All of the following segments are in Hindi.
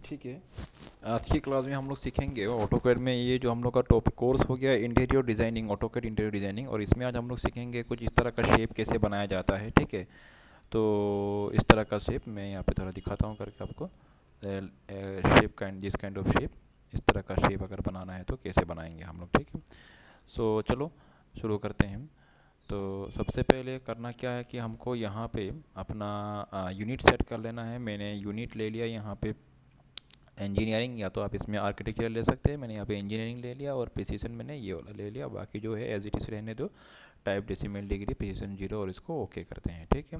ठीक है। आज की क्लास में हम लोग सीखेंगे ऑटोकैड में ये जो हम लोग का टॉपिक कोर्स हो गया interior designing, AutoCAD interior designing, और इसमें आज हम लोग सीखेंगे कुछ इस तरह का शेप कैसे बनाया जाता है। ठीक है, तो इस तरह का शेप मैं यहाँ पे थोड़ा दिखाता हूँ करके आपको। Shape kind, this kind of shape, इस तरह का शेप अगर बनाना है तो कैसे बनाएंगे हम लोग। ठीक है, सो चलो शुरू करते हैं। तो सबसे पहले करना क्या है कि हमको यहाँ पे अपना यूनिट सेट कर लेना है। मैंने यूनिट ले लिया यहाँ पे इंजीनियरिंग, या तो आप इसमें आर्किटेक्चर ले सकते हैं। मैंने यहाँ पे इंजीनियरिंग ले लिया और प्रिसीजन मैंने ये वाला ले लिया। बाकी जो है एज इट इज़ रहने दो, टाइप डेसिमल डिग्री, प्रिसीजन 0, और इसको ओके करते हैं। ठीक है,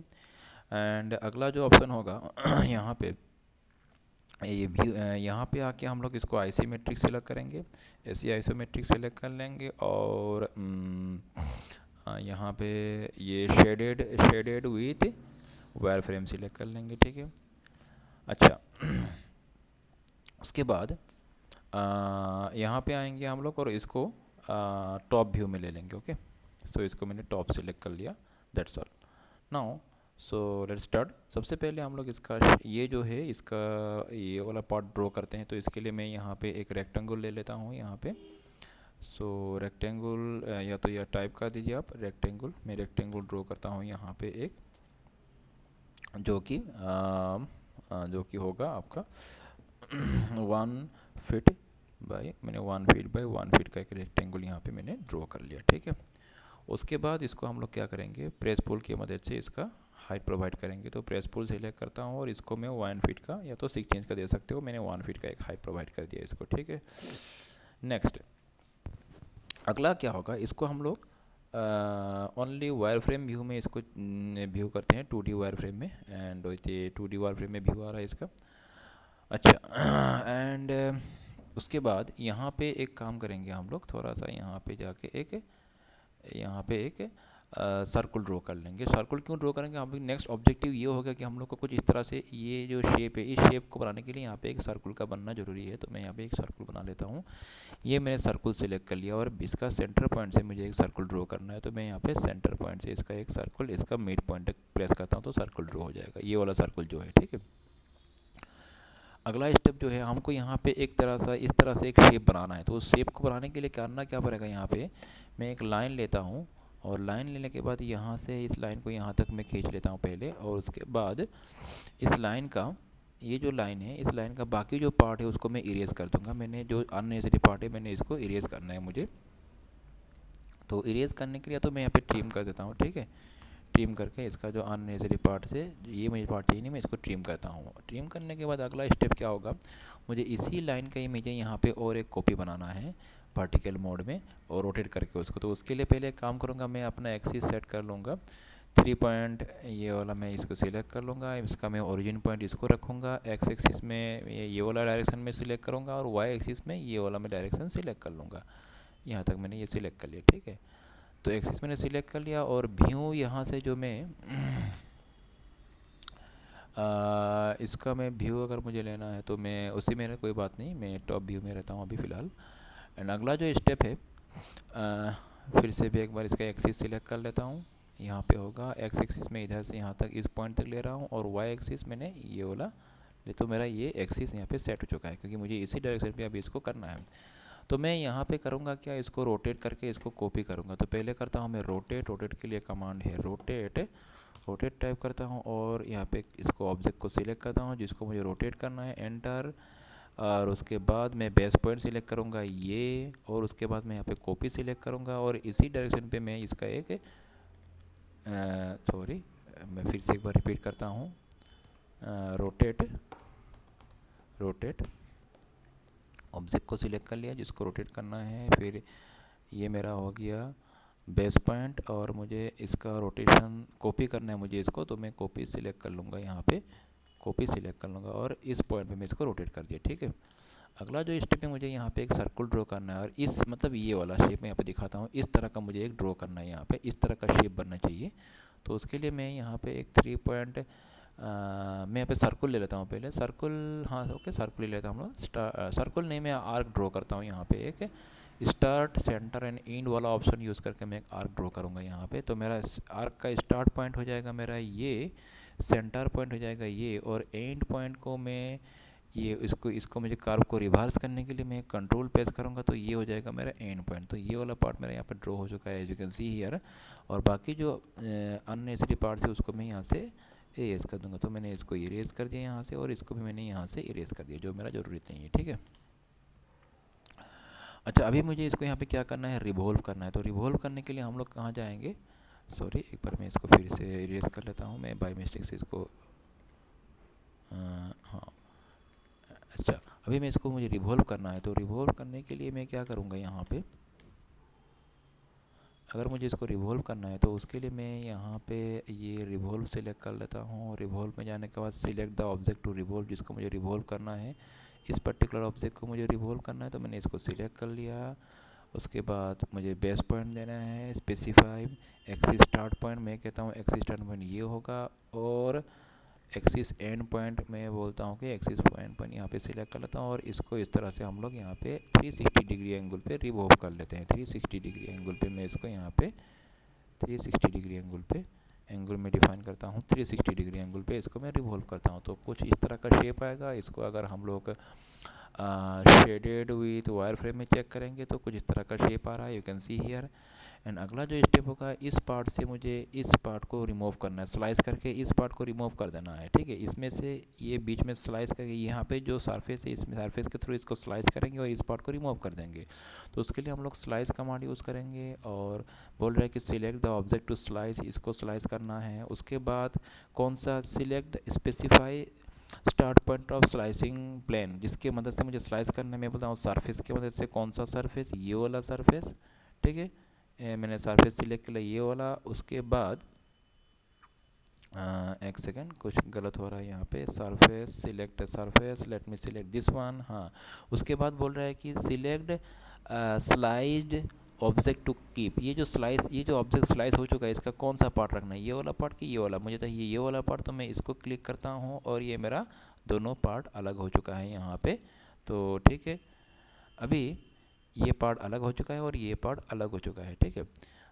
एंड अगला जो ऑप्शन होगा यहाँ पे ये व्यू, यहाँ पे आके हम लोग इसको आइसोमेट्रिक सेलेक्ट करेंगे। ऐसे आइसोमेट्रिक सेलेक्ट कर लेंगे और यहाँ पे ये shaded with wire frame select कर लेंगे। ठीक है, अच्छा उसके बाद यहाँ पे आएंगे हम लोग और इसको टॉप व्यू में ले लेंगे। ओके, सो इसको मैंने टॉप सेलेक्ट कर लिया, that's all. Now so let's start. सबसे पहले हम लोग इसका ये जो है इसका ये वाला पार्ट ड्रॉ करते हैं। तो इसके लिए मैं यहाँ पे एक रेक्टेंगल ले लेता हूँ यहाँ पे। सो रेक्टेंगल या तो यह टाइप कर दीजिए आप रेक्टेंगल। मैं रेक्टेंगल ड्रॉ करता हूँ यहाँ पे एक, जो कि होगा आपका 1 फीट बाय, मैंने 1 फीट बाय 1 फीट का एक रेक्टेंगल यहाँ पे मैंने ड्रॉ कर लिया। ठीक है, उसके बाद इसको हम लोग क्या करेंगे, प्रेस पुल की मदद से इसका हाइट प्रोवाइड करेंगे। तो प्रेस पुल सेलेक्ट करता हूँ और इसको मैं 1 फीट का या तो 6 इंच का दे सकते हो, मैंने 1 फीट का एक हाइट प्रोवाइड कर दिया इसको। ठीक है, नेक्स्ट अगला क्या होगा, इसको हम लोग ओनली वायर फ्रेम व्यू में इसको व्यू करते हैं, 2D वायर फ्रेम में। एंड 2D वायर फ्रेम में व्यू आ रहा है इसका। अच्छा एंड उसके बाद यहाँ पे एक काम करेंगे हम लोग, थोड़ा सा यहाँ पे जाके एक सर्कल ड्रॉ कर लेंगे। सर्कल क्यों ड्रॉ करेंगे, हम लोग नेक्स्ट ऑब्जेक्टिव ये होगा कि हम लोग को कुछ इस तरह से ये जो शेप है, इस शेप को बनाने के लिए यहाँ पे एक सर्कल का बनना जरूरी है। तो मैं यहाँ पे एक सर्कल बना लेता हूँ। ये मैंने सर्कल सेलेक्ट कर लिया और इसका सेंटर पॉइंट से मुझे एक सर्कल ड्रॉ करना है। तो मैं यहाँ पे सेंटर पॉइंट से इसका एक सर्कल, इसका मिड पॉइंट तक प्रेस करता हूँ तो सर्कल ड्रॉ हो जाएगा, ये वाला सर्कल जो है। ठीक है, अगला स्टेप जो है, हमको यहाँ पे एक तरह सा इस तरह से एक शेप बनाना है। तो उस शेप को बनाने के लिए करना क्या पड़ेगा, यहाँ पे मैं एक लाइन लेता हूँ और लाइन लेने के बाद यहाँ से इस लाइन को यहाँ तक मैं खींच लेता हूँ पहले, और उसके बाद इस लाइन का, ये जो लाइन है, इस लाइन का बाकी जो पार्ट है उसको मैं इरेज कर दूँगा। मैंने जो अननेसेसरी पार्ट है मैंने इसको इरेज करना है मुझे। तो इरेज करने के लिए तो मैं यहाँ पे ट्रिम कर देता हूँ। ठीक है, ट्रिम करके इसका जो अननेसेसरी पार्ट से ये मुझे पार्ट चाहिए नहीं, मैं इसको ट्रिम करता हूँ। ट्रिम करने के बाद अगला स्टेप क्या होगा, मुझे इसी लाइन का ही मुझे यहाँ पे और एक कॉपी बनाना है वर्टिकल मोड में और रोटेट करके उसको। तो उसके लिए पहले एक काम करूँगा, मैं अपना एक्सिस सेट कर लूँगा 3 पॉइंट, ये वाला मैं इसको सिलेक्ट कर लूँगा। इसका मैं ओरिजिन पॉइंट इसको रखूँगा, एक्स एक्सिस में ये वाला डायरेक्शन में सिलेक्ट करूँगा और वाई एक्सिस में ये वाला मैं डायरेक्शन सिलेक्ट कर लूँगा। यहाँ तक मैंने ये सिलेक्ट कर लिया। ठीक है, तो एक्सिस मैंने सिलेक्ट कर लिया और व्यू यहाँ से जो मैं इसका मैं व्यू अगर मुझे लेना है तो मैं उसी में, कोई बात नहीं, मैं टॉप व्यू में रहता हूँ अभी फ़िलहाल। एंड अगला जो स्टेप है, फिर से भी एक बार इसका एक्सिस सिलेक्ट कर लेता हूँ। यहाँ पे होगा एक्स एक्सिस में इधर से यहाँ तक इस पॉइंट तक ले रहा हूँ और वाई एक्सिस मैंने ये वाला ले, तो मेरा ये एक्सिस यहाँ पे सेट हो चुका है क्योंकि मुझे इसी डायरेक्शन पे अभी इसको करना है। तो मैं यहाँ पे करूँगा क्या, इसको रोटेट करके इसको कॉपी करूँगा। तो पहले करता हूँ मैं रोटेट के लिए कमांड है रोटेट टाइप करता हूँ और यहाँ पे इसको ऑब्जेक्ट को सिलेक्ट करता हूँ जिसको मुझे रोटेट करना है, एंटर। और उसके बाद मैं बेस पॉइंट सिलेक्ट करूँगा ये, और उसके बाद मैं यहाँ पे कॉपी सिलेक्ट करूँगा और इसी डायरेक्शन पे मैं इसका एक सॉरी मैं फिर से एक बार रिपीट करता हूँ, रोटेट ऑब्जेक्ट को सिलेक्ट कर लिया जिसको रोटेट करना है। फिर ये मेरा हो गया बेस पॉइंट और मुझे इसका रोटेशन कॉपी करना है मुझे इसको, तो मैं कॉपी सिलेक्ट कर लूँगा, यहाँ पे कॉपी सिलेक्ट कर लूँगा और इस पॉइंट पे मैं इसको रोटेट कर दिया। ठीक है, अगला जो स्टेप है, मुझे यहाँ पे एक सर्कल ड्रॉ करना है और इस मतलब ये वाला शेप मैं यहाँ पे दिखाता हूँ, इस तरह का मुझे एक ड्रॉ करना है। यहाँ पे इस तरह का शेप बनना चाहिए। तो उसके लिए मैं यहाँ पे एक 3 पॉइंट मैं यहाँ पे सर्कल ले लेता हूँ पहले, सर्कल, हाँ ओके सर्कल ले लेता हूँ हम लोग। सर्कल नहीं, मैं आर्क ड्रॉ करता हूँ। यहाँ पे एक स्टार्ट, सेंटर एंड एंड वाला ऑप्शन यूज़ करके मैं एक आर्क ड्रॉ करूँगा यहाँ पे। तो मेरा आर्क का स्टार्ट पॉइंट हो जाएगा मेरा ये, सेंटर पॉइंट हो जाएगा ये, और एंड पॉइंट को मैं ये इसको मुझे कर्व को रिवर्स करने के लिए मैं कंट्रोल प्रेस करूँगा तो ये हो जाएगा मेरा एंड पॉइंट। तो ये वाला पार्ट मेरा यहाँ पर ड्रॉ हो चुका है, as you can see here. और बाकी जो अननेसेसरी पार्ट्स है उसको मैं यहाँ से इरेज कर दूँगा। तो मैंने इसको इरेज कर दिया यहाँ से, और इसको भी मैंने यहाँ से इरेज कर दिया, जो मेरा ज़रूरी नहीं है, ठीक है। अच्छा, अभी मुझे इसको यहाँ पे क्या करना है, रिवॉल्व करना है। तो रिवॉल्व करने के लिए हम लोग कहाँ जाएंगे, सॉरी एक बार मैं इसको फिर से इरेज कर लेता हूँ, मैं बाय मिस्टेक से इसको हाँ। अच्छा, अभी मैं इसको मुझे रिवॉल्व करना है। तो रिवॉल्व करने के लिए मैं क्या करूँगा, यहाँ पे अगर मुझे इसको रिवॉल्व करना है तो उसके लिए मैं यहाँ पे ये रिवॉल्व सेलेक्ट कर लेता हूँ। रिवॉल्व में जाने के बाद select the object to revolve, जिसको मुझे रिवॉल्व करना है, इस पर्टिकुलर ऑब्जेक्ट को मुझे रिवॉल्व करना है। तो मैंने इसको सिलेक्ट कर लिया। उसके बाद मुझे बेस पॉइंट देना है, स्पेसिफाई एक्सिस स्टार्ट पॉइंट, मैं कहता हूँ एक्सिस स्टार्ट पॉइंट ये होगा, और एक्सिस एंड पॉइंट मैं बोलता हूँ कि एक्सिस एंड पॉइंट यहाँ पे सिलेक्ट कर लेता हूँ। और इसको इस तरह से हम लोग यहाँ पे 360 डिग्री एंगल पे रिवॉल्व कर लेते हैं। 360 डिग्री एंगल पे मैं इसको यहाँ पे 360 डिग्री एंगल पे एंगल में डिफाइन करता हूँ। 360 डिग्री एंगल पे इसको मैं रिवॉल्व करता हूँ। तो कुछ इस तरह का शेप आएगा। इसको अगर हम लोग शेडेड विथ वायर फ्रेम में चेक करेंगे तो कुछ इस तरह का शेप आ रहा है, you can see here. And अगला जो स्टेप होगा, इस पार्ट से मुझे इस पार्ट को रिमूव करना है, स्लाइस करके इस पार्ट को रिमूव कर देना है, ठीक है। इसमें से ये बीच में स्लाइस करके यहाँ पे जो सरफेस है, इसमें सरफेस के थ्रू इसको स्लाइस करेंगे और इस पार्ट को रिमूव कर देंगे। तो उसके लिए हम लोग स्लाइस कमांड यूज़ करेंगे, और बोल रहे हैं कि select the object to slice, इसको स्लाइस करना है। उसके बाद कौन सा, select specify start point of slicing plane, जिसके मदद से मुझे स्लाइस करने में बोलता हूँ सरफेस की मदद से। कौन सा सरफेस, ये वाला सरफेस, ठीक है। मैंने सरफेस सिलेक्ट किया ये वाला। उसके बाद एक सेकेंड, कुछ गलत हो रहा है यहाँ पे, surface select surface, let me select this one. हाँ, उसके बाद बोल रहा है कि select slide object to keep, ये जो ऑब्जेक्ट स्लाइस हो चुका है इसका कौन सा पार्ट रखना है, ये वाला पार्ट कि ये वाला, मुझे चाहिए ये वाला पार्ट। तो मैं इसको क्लिक करता हूँ और ये मेरा दोनों पार्ट अलग हो चुका है यहाँ पे। तो ठीक है, अभी ये पार्ट अलग हो चुका है और ये पार्ट अलग हो चुका है, ठीक है।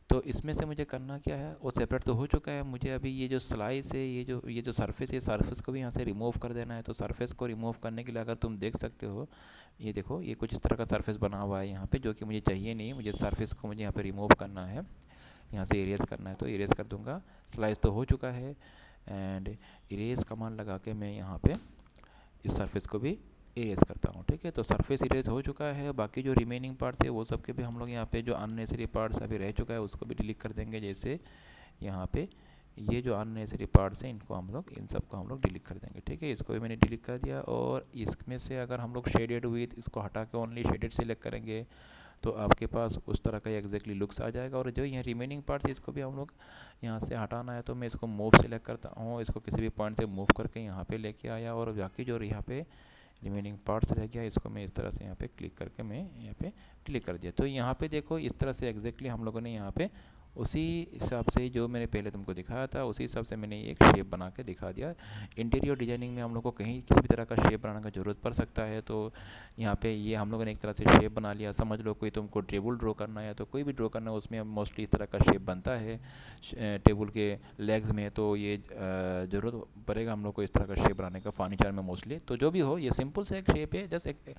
तो इसमें से मुझे करना क्या है, वो सेपरेट तो हो चुका है, मुझे अभी ये जो स्लाइस है, ये जो सरफेस है, सरफेस को भी यहाँ से रिमूव कर देना है। तो सरफेस को रिमूव करने के लिए अगर तुम देख सकते हो, ये देखो, ये कुछ इस तरह का सरफेस बना हुआ है यहाँ पे, जो कि मुझे चाहिए नहीं। मुझे सरफेस को मुझे यहाँ पे रिमूव करना है, यहाँ से इरेज करना है। तो इरेज कर दूँगा, स्लाइस तो हो चुका है। एंड इरेज कमांड लगा के मैं यहाँ पे इस सरफेस को भी इरेज करता हूँ, ठीक है। तो सरफेस इरेज हो चुका है। बाकी जो रिमेनिंग पार्ट्स है वो सब के भी हम लोग यहाँ पे, जो अननेसेसरी पार्ट्स अभी रह चुका है उसको भी डिलीट कर देंगे। जैसे यहाँ पे ये जो अननेसेसरी पार्ट्स हैं इनको हम लोग, इन सब को हम लोग डिलीट कर देंगे, ठीक है। इसको भी मैंने डिलीट कर दिया। और इसमें से अगर हम लोग शेडेड विथ, इसको हटा के ओनली शेडेड सेलेक्ट करेंगे तो आपके पास उस तरह का एग्जैक्टली लुक्स आ जाएगा। और जो यहाँ रिमेनिंग पार्ट्स है इसको भी हम लोग यहाँ से हटाना है। तो मैं इसको मूव सेलेक्ट करता हूँ, इसको किसी भी पॉइंट से मूव करके यहाँ पे लेके आया, और बाकी जो यहाँ पे रिमेनिंग पार्ट्स रह गया इसको मैं इस तरह से यहाँ पे क्लिक करके मैं यहाँ पे क्लिक कर दिया। तो यहाँ पे देखो, इस तरह से एग्जैक्टली हम लोगों ने यहाँ पे उसी हिसाब से जो मैंने पहले तुमको दिखाया था उसी हिसाब से मैंने एक शेप बना के दिखा दिया। इंटीरियर डिजाइनिंग में हम लोग को कहीं किसी भी तरह का शेप बनाने का ज़रूरत पड़ सकता है। तो यहाँ पे ये हम लोगों ने एक तरह से शेप बना लिया। समझ लो कोई तुमको टेबल ड्रॉ करना है तो कोई भी ड्रॉ करना है उसमें मोस्टली इस तरह का शेप बनता है टेबल के लेग्स में। तो ये ज़रूरत पड़ेगा हम लोग को इस तरह का शेप बनाने का फर्नीचर में मोस्टली। तो जो भी हो, ये सिंपल से एक शेप है, जस्ट एक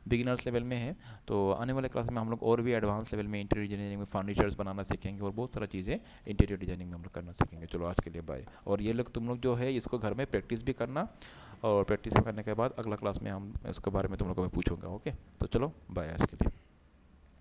बिगिनर्स लेवल में है। तो आने वाले क्लास में हम लोग और भी एडवांस लेवल में इंटीरियर डिजाइनिंग में फर्नीचर्स बनाना सीखेंगे और बहुत सारा चीज़ें इंटीरियर डिजाइनिंग में हम लोग करना सीखेंगे। चलो आज के लिए बाय। और ये लोग तुम लोग जो है इसको घर में प्रैक्टिस भी करना, और प्रैक्टिस करने के बाद अगला क्लास में हम इसके बारे में तुम लोग को मैं पूछूंगा। ओके, तो चलो बाय आज के लिए।